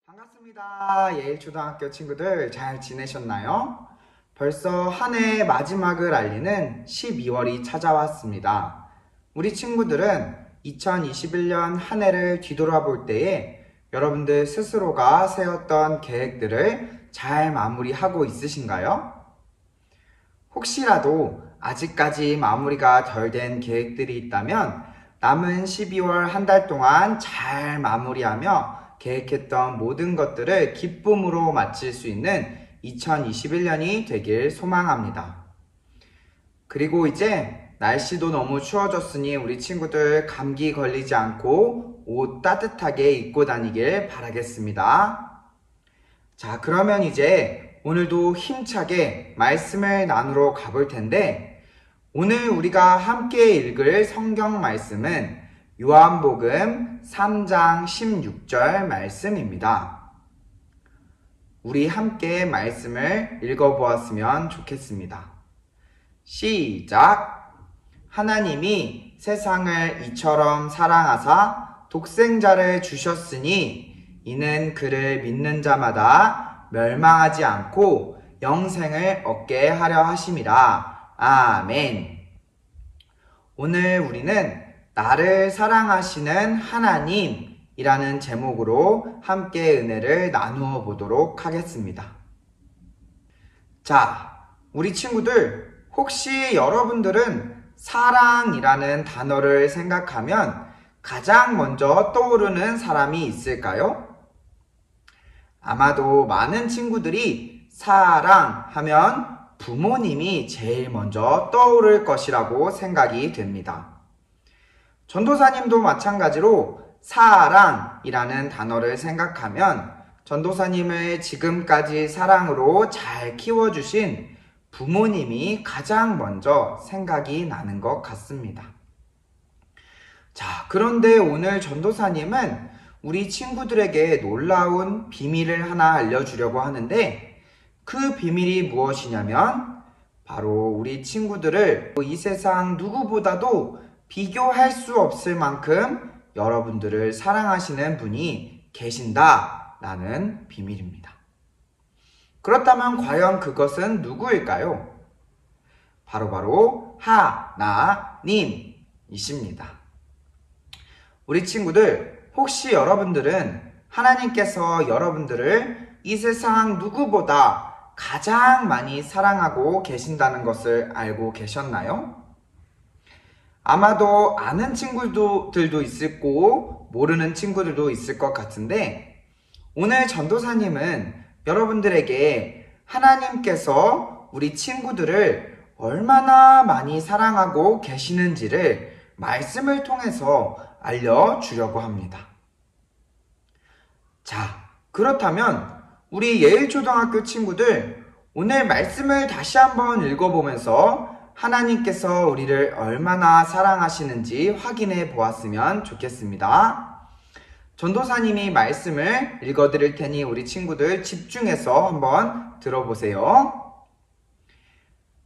반갑습니다. 예일초등학교 친구들 잘 지내셨나요? 벌써 한 해의 마지막을 알리는 12월이 찾아왔습니다. 우리 친구들은 2021년 한 해를 뒤돌아볼 때에 여러분들 스스로가 세웠던 계획들을 잘 마무리하고 있으신가요? 혹시라도 아직까지 마무리가 덜 된 계획들이 있다면 남은 12월 한 달 동안 잘 마무리하며 계획했던 모든 것들을 기쁨으로 마칠 수 있는 2021년이 되길 소망합니다. 그리고 이제 날씨도 너무 추워졌으니 우리 친구들 감기 걸리지 않고 옷 따뜻하게 입고 다니길 바라겠습니다. 자, 그러면 이제 오늘도 힘차게 말씀을 나누러 가볼 텐데 오늘 우리가 함께 읽을 성경 말씀은 요한복음 3장 16절 말씀입니다. 우리 함께 말씀을 읽어보았으면 좋겠습니다. 시작! 하나님이 세상을 이처럼 사랑하사 독생자를 주셨으니 이는 그를 믿는 자마다 멸망하지 않고 영생을 얻게 하려 하심이라. 아멘. 오늘 우리는 나를 사랑하시는 하나님이라는 제목으로 함께 은혜를 나누어 보도록 하겠습니다. 자, 우리 친구들, 혹시 여러분들은 사랑이라는 단어를 생각하면 가장 먼저 떠오르는 사람이 있을까요? 아마도 많은 친구들이 사랑하면 부모님이 제일 먼저 떠오를 것이라고 생각이 됩니다. 전도사님도 마찬가지로 사랑이라는 단어를 생각하면 전도사님을 지금까지 사랑으로 잘 키워주신 부모님이 가장 먼저 생각이 나는 것 같습니다. 자, 그런데 오늘 전도사님은 우리 친구들에게 놀라운 비밀을 하나 알려주려고 하는데 그 비밀이 무엇이냐면 바로 우리 친구들을 이 세상 누구보다도 비교할 수 없을 만큼 여러분들을 사랑하시는 분이 계신다라는 비밀입니다. 그렇다면 과연 그것은 누구일까요? 바로 하나님이십니다. 우리 친구들, 혹시 여러분들은 하나님께서 여러분들을 이 세상 누구보다 가장 많이 사랑하고 계신다는 것을 알고 계셨나요? 아마도 아는 친구들도 있을 거고 모르는 친구들도 있을 것 같은데 오늘 전도사님은 여러분들에게 하나님께서 우리 친구들을 얼마나 많이 사랑하고 계시는지를 말씀을 통해서 알려주려고 합니다. 자, 그렇다면 우리 예일초등학교 친구들 오늘 말씀을 다시 한번 읽어보면서 하나님께서 우리를 얼마나 사랑하시는지 확인해 보았으면 좋겠습니다. 전도사님이 말씀을 읽어드릴 테니 우리 친구들 집중해서 한번 들어보세요.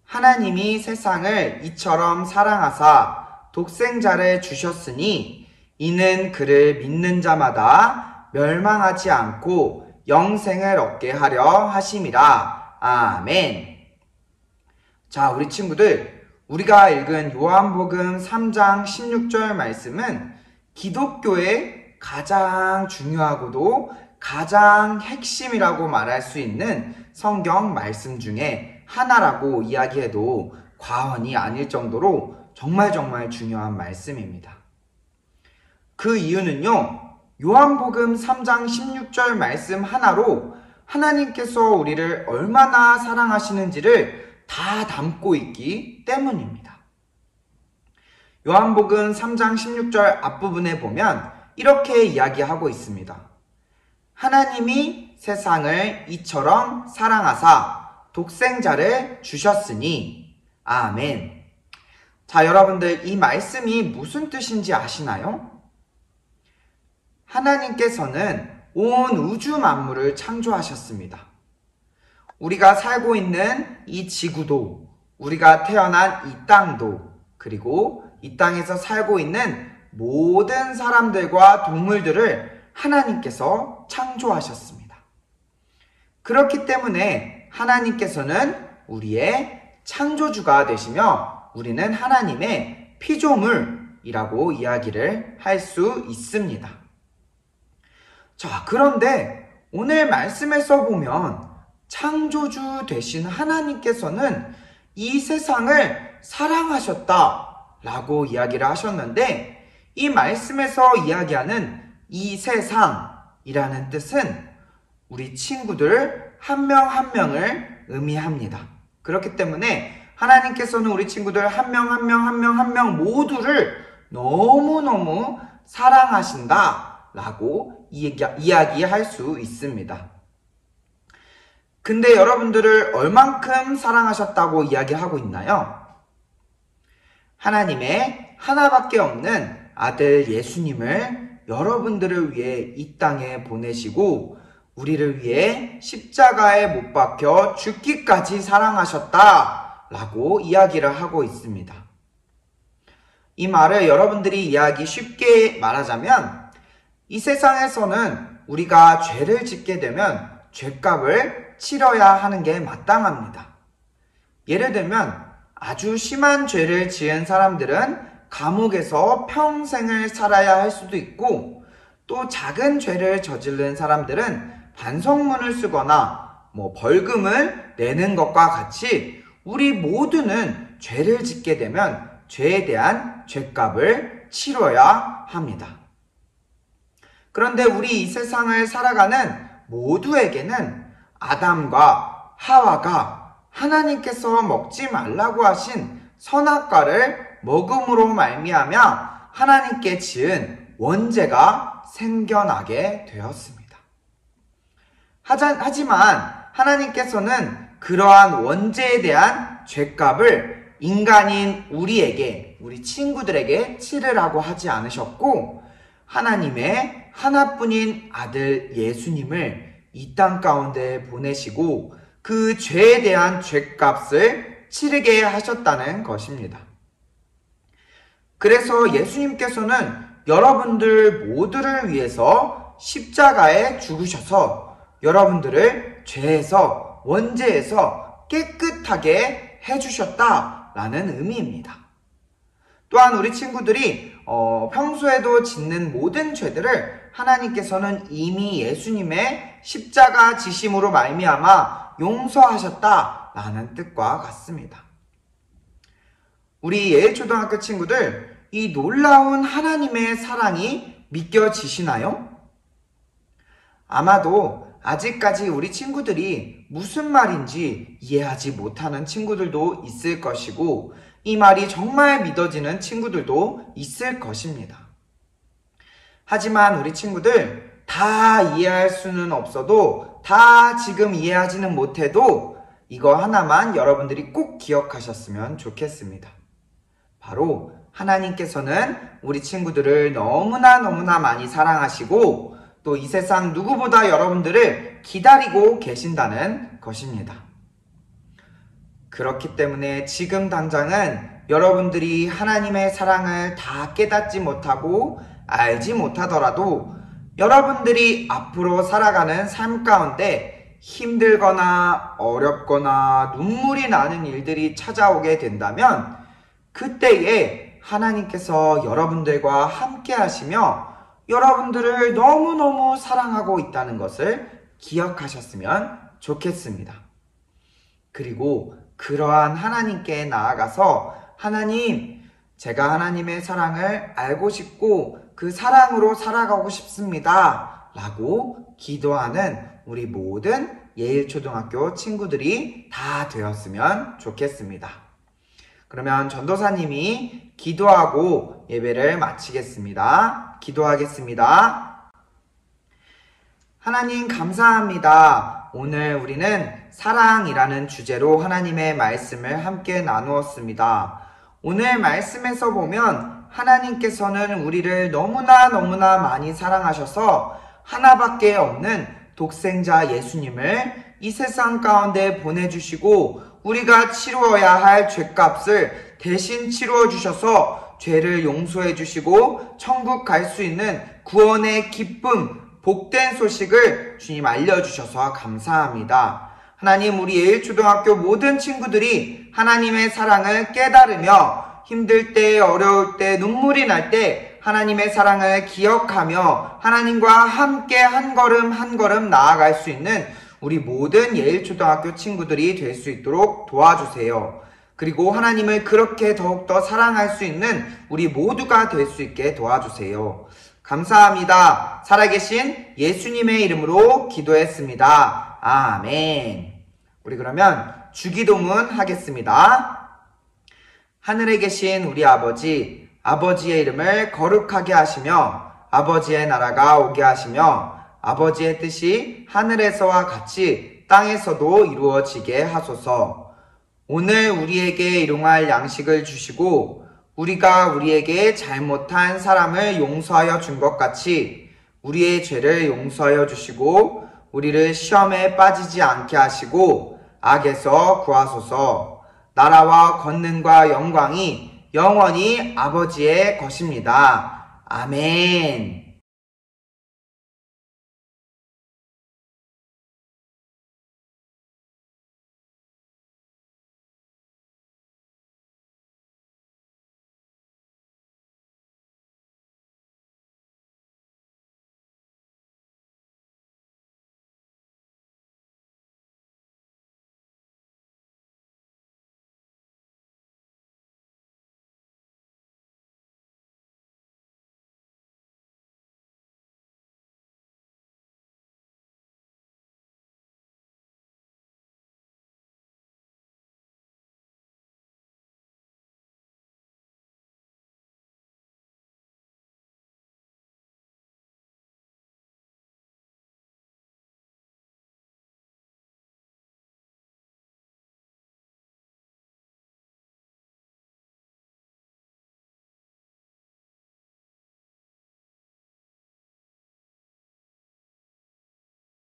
하나님이 세상을 이처럼 사랑하사 독생자를 주셨으니 이는 그를 믿는 자마다 멸망하지 않고 영생을 얻게 하려 하심이라. 아멘. 자, 우리 친구들, 우리가 읽은 요한복음 3장 16절 말씀은 기독교의 가장 중요하고도 가장 핵심이라고 말할 수 있는 성경 말씀 중에 하나라고 이야기해도 과언이 아닐 정도로 정말 중요한 말씀입니다. 그 이유는요, 요한복음 3장 16절 말씀 하나로 하나님께서 우리를 얼마나 사랑하시는지를 다 담고 있기 때문입니다. 요한복음 3장 16절 앞부분에 보면 이렇게 이야기하고 있습니다. 하나님이 세상을 이처럼 사랑하사 독생자를 주셨으니. 아멘. 자, 여러분들 이 말씀이 무슨 뜻인지 아시나요? 하나님께서는 온 우주 만물을 창조하셨습니다. 우리가 살고 있는 이 지구도, 우리가 태어난 이 땅도, 그리고 이 땅에서 살고 있는 모든 사람들과 동물들을 하나님께서 창조하셨습니다. 그렇기 때문에 하나님께서는 우리의 창조주가 되시며 우리는 하나님의 피조물이라고 이야기를 할 수 있습니다. 자, 그런데 오늘 말씀에서 보면 창조주 되신 하나님께서는 이 세상을 사랑하셨다라고 이야기를 하셨는데, 이 말씀에서 이야기하는 이 세상이라는 뜻은 우리 친구들 한 명 한 명을 의미합니다. 그렇기 때문에 하나님께서는 우리 친구들 한 명 한 명 한 명 한 명 모두를 너무너무 사랑하신다라고 이야기할 수 있습니다. 근데 여러분들을 얼만큼 사랑하셨다고 이야기하고 있나요? 하나님의 하나밖에 없는 아들 예수님을 여러분들을 위해 이 땅에 보내시고 우리를 위해 십자가에 못 박혀 죽기까지 사랑하셨다라고 이야기를 하고 있습니다. 이 말을 여러분들이 이해하기 쉽게 말하자면, 이 세상에서는 우리가 죄를 짓게 되면 죄값을 치러야 하는 게 마땅합니다. 예를 들면 아주 심한 죄를 지은 사람들은 감옥에서 평생을 살아야 할 수도 있고, 또 작은 죄를 저지른 사람들은 반성문을 쓰거나 벌금을 내는 것과 같이 우리 모두는 죄를 짓게 되면 죄에 대한 죄값을 치러야 합니다. 그런데 우리 이 세상을 살아가는 모두에게는 아담과 하와가 하나님께서 먹지 말라고 하신 선악과를 먹음으로 말미암아 하나님께 지은 원죄가 생겨나게 되었습니다. 하지만 하나님께서는 그러한 원죄에 대한 죄값을 인간인 우리에게, 우리 친구들에게 치르라고 하지 않으셨고, 하나님의 하나뿐인 아들 예수님을 이 땅 가운데 보내시고 그 죄에 대한 죄값을 치르게 하셨다는 것입니다. 그래서 예수님께서는 여러분들 모두를 위해서 십자가에 죽으셔서 여러분들을 죄에서, 원죄에서 깨끗하게 해주셨다라는 의미입니다. 또한 우리 친구들이 평소에도 짓는 모든 죄들을 하나님께서는 이미 예수님의 십자가 지심으로 말미암아 용서하셨다라는 뜻과 같습니다. 우리 예일초등학교 친구들, 이 놀라운 하나님의 사랑이 믿겨지시나요? 아마도 아직까지 우리 친구들이 무슨 말인지 이해하지 못하는 친구들도 있을 것이고, 이 말이 정말 믿어지는 친구들도 있을 것입니다. 하지만 우리 친구들, 다 이해할 수는 없어도, 다 지금 이해하지는 못해도 이거 하나만 여러분들이 꼭 기억하셨으면 좋겠습니다. 바로 하나님께서는 우리 친구들을 너무나 많이 사랑하시고 또 이 세상 누구보다 여러분들을 기다리고 계신다는 것입니다. 그렇기 때문에 지금 당장은 여러분들이 하나님의 사랑을 다 깨닫지 못하고 알지 못하더라도 여러분들이 앞으로 살아가는 삶 가운데 힘들거나 어렵거나 눈물이 나는 일들이 찾아오게 된다면 그때에 하나님께서 여러분들과 함께 하시며 여러분들을 너무너무 사랑하고 있다는 것을 기억하셨으면 좋겠습니다. 그리고 그러한 하나님께 나아가서 하나님, 제가 하나님의 사랑을 알고 싶고 그 사랑으로 살아가고 싶습니다 라고 기도하는 우리 모든 예일초등학교 친구들이 다 되었으면 좋겠습니다. 그러면 전도사님이 기도하고 예배를 마치겠습니다. 기도하겠습니다. 하나님 감사합니다. 오늘 우리는 사랑이라는 주제로 하나님의 말씀을 함께 나누었습니다. 오늘 말씀에서 보면 하나님께서는 우리를 너무나 많이 사랑하셔서 하나밖에 없는 독생자 예수님을 이 세상 가운데 보내주시고 우리가 치루어야 할 죄값을 대신 치루어 주셔서 죄를 용서해 주시고 천국 갈 수 있는 구원의 기쁨, 복된 소식을 주님 알려주셔서 감사합니다. 하나님, 우리 예일초등학교 모든 친구들이 하나님의 사랑을 깨달으며 힘들 때, 어려울 때, 눈물이 날 때 하나님의 사랑을 기억하며 하나님과 함께 한 걸음 한 걸음 나아갈 수 있는 우리 모든 예일초등학교 친구들이 될 수 있도록 도와주세요. 그리고 하나님을 그렇게 더욱더 사랑할 수 있는 우리 모두가 될 수 있게 도와주세요. 감사합니다. 살아계신 예수님의 이름으로 기도했습니다. 아멘. 우리 그러면 주기도문 하겠습니다. 하늘에 계신 우리 아버지, 아버지의 이름을 거룩하게 하시며 아버지의 나라가 오게 하시며 아버지의 뜻이 하늘에서와 같이 땅에서도 이루어지게 하소서. 오늘 우리에게 일용할 양식을 주시고 우리가 우리에게 잘못한 사람을 용서하여 준 것 같이 우리의 죄를 용서하여 주시고 우리를 시험에 빠지지 않게 하시고 악에서 구하소서. 나라와 권능과 영광이 영원히 아버지의 것입니다. 아멘.